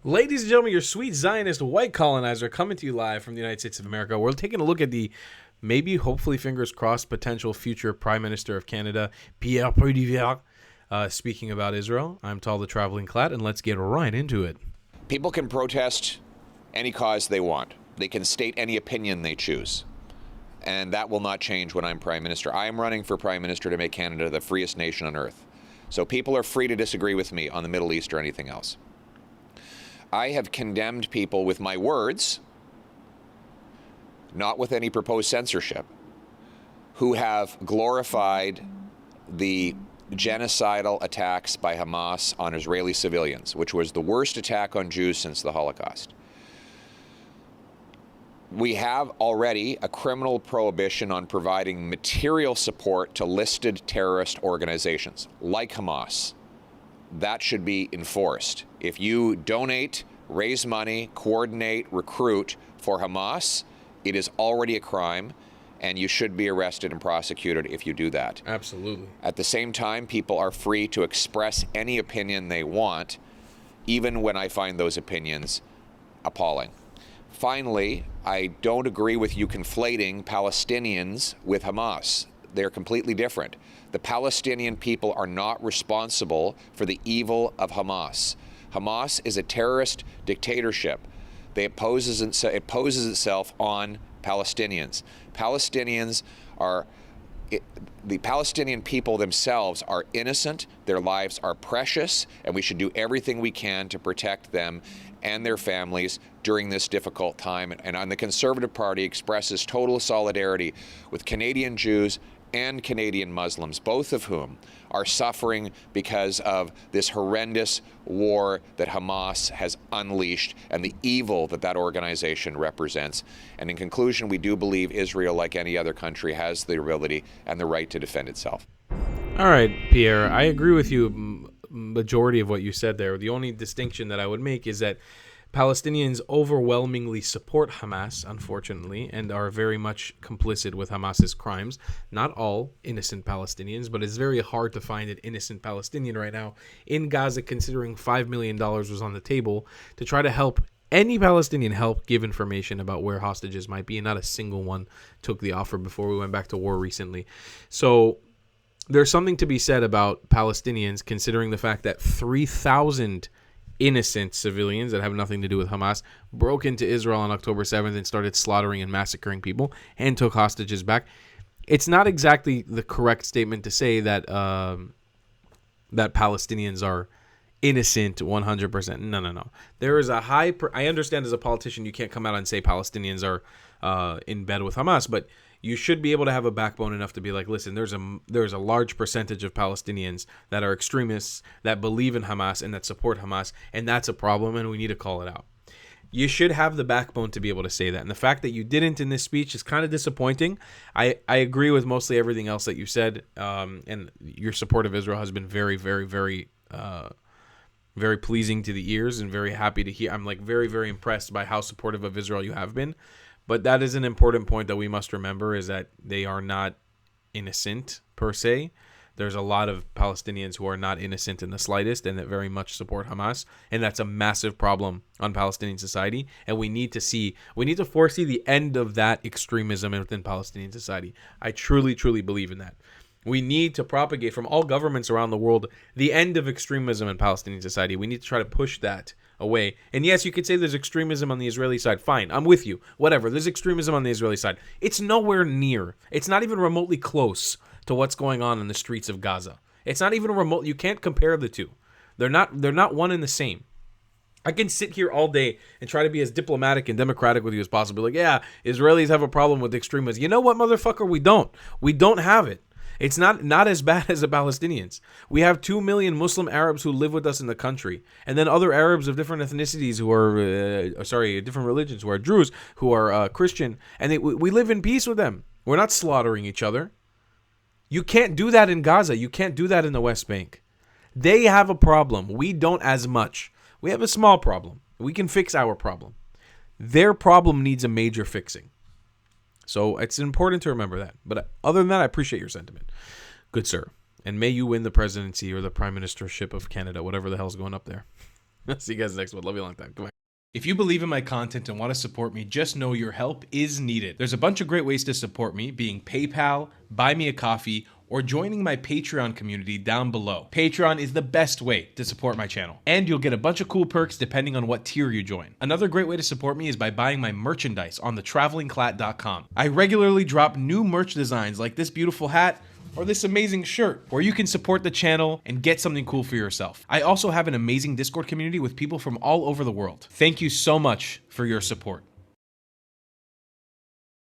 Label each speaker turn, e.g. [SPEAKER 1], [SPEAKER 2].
[SPEAKER 1] Ladies and gentlemen, your sweet Zionist white colonizer coming to you live from the United States of America. We're taking a look at the maybe, hopefully, fingers crossed, potential future Prime Minister of Canada, Pierre Poilievre, speaking about Israel. I'm Tal the Traveling Clat, and let's get right into it.
[SPEAKER 2] People can protest any cause they want. They can state any opinion they choose. And that will not change when I'm Prime Minister. I am running for Prime Minister to make Canada the freest nation on earth. So people are free to disagree with me on the Middle East or anything else. I have condemned people with my words, not with any proposed censorship, who have glorified the genocidal attacks by Hamas on Israeli civilians, which was the worst attack on Jews since the Holocaust. We have already a criminal prohibition on providing material support to listed terrorist organizations like Hamas. That should be enforced. If you donate, raise money, coordinate, recruit for Hamas, it is already a crime, and you should be arrested and prosecuted if you do that.
[SPEAKER 1] Absolutely.
[SPEAKER 2] At the same time, people are free to express any opinion they want, even when I find those opinions appalling. Finally, I don't agree with you conflating Palestinians with Hamas. They're completely different. The Palestinian people are not responsible for the evil of Hamas. Hamas is a terrorist dictatorship. It poses itself on Palestinians. The Palestinian people themselves are innocent, their lives are precious, and we should do everything we can to protect them and their families during this difficult time. And the Conservative Party expresses total solidarity with Canadian Jews and Canadian Muslims, both of whom are suffering because of this horrendous war that Hamas has unleashed and the evil that that organization represents. And in conclusion, we do believe Israel, like any other country, has the ability and the right to defend itself.
[SPEAKER 1] All right, Pierre, I agree with you majority of what you said there. The only distinction that I would make is that Palestinians overwhelmingly support Hamas, unfortunately, and are very much complicit with Hamas's crimes. Not all innocent Palestinians, but it's very hard to find an innocent Palestinian right now in Gaza, considering $5 million was on the table to try to help any Palestinian give information about where hostages might be, and not a single one took the offer before we went back to war recently. So there's something to be said about Palestinians, considering the fact that 3,000 innocent civilians that have nothing to do with Hamas broke into Israel on October 7th and started slaughtering and massacring people and took hostages back. It's not exactly the correct statement to say that that Palestinians are innocent 100%. No. There is a high... I understand as a politician you can't come out and say Palestinians are in bed with Hamas, but you should be able to have a backbone enough to be like, listen, there's a large percentage of Palestinians that are extremists, that believe in Hamas and that support Hamas, and that's a problem, and we need to call it out. You should have the backbone to be able to say that. And the fact that you didn't in this speech is kind of disappointing. I agree with mostly everything else that you said, and your support of Israel has been very, very, very, very pleasing to the ears and very happy to hear. I'm very, very impressed by how supportive of Israel you have been. But that is an important point that we must remember, is that they are not innocent per se. There's a lot of Palestinians who are not innocent in the slightest and that very much support Hamas. And that's a massive problem on Palestinian society. And we need to foresee the end of that extremism within Palestinian society. I truly, truly believe in that. We need to propagate from all governments around the world the end of extremism in Palestinian society. We need to try to push that away. And yes, you could say there's extremism on the Israeli side. Fine, I'm with you. Whatever, there's extremism on the Israeli side. It's nowhere near. It's not even remotely close to what's going on in the streets of Gaza. It's not even remote. You can't compare the two. They're not one and the same. I can sit here all day and try to be as diplomatic and democratic with you as possible. Like, yeah, Israelis have a problem with extremism. You know what, motherfucker? We don't. We don't have it. It's not as bad as the Palestinians. We have 2 million Muslim Arabs who live with us in the country. And then other Arabs of different ethnicities who are, different religions, who are Druze, who are Christian. And we live in peace with them. We're not slaughtering each other. You can't do that in Gaza. You can't do that in the West Bank. They have a problem. We don't as much. We have a small problem. We can fix our problem. Their problem needs a major fixing. So it's important to remember that. But other than that, I appreciate your sentiment. Good sir. And may you win the presidency or the prime ministership of Canada, whatever the hell's going up there. See you guys next one. Love you a long time. Goodbye.
[SPEAKER 3] If you believe in my content and want to support me, just know your help is needed. There's a bunch of great ways to support me, being PayPal, Buy Me a Coffee, or joining my Patreon community down below. Patreon is the best way to support my channel, and you'll get a bunch of cool perks depending on what tier you join. Another great way to support me is by buying my merchandise on thetravelingclat.com. I regularly drop new merch designs like this beautiful hat, or this amazing shirt, where you can support the channel and get something cool for yourself. I also have an amazing Discord community with people from all over the world. Thank you so much for your support.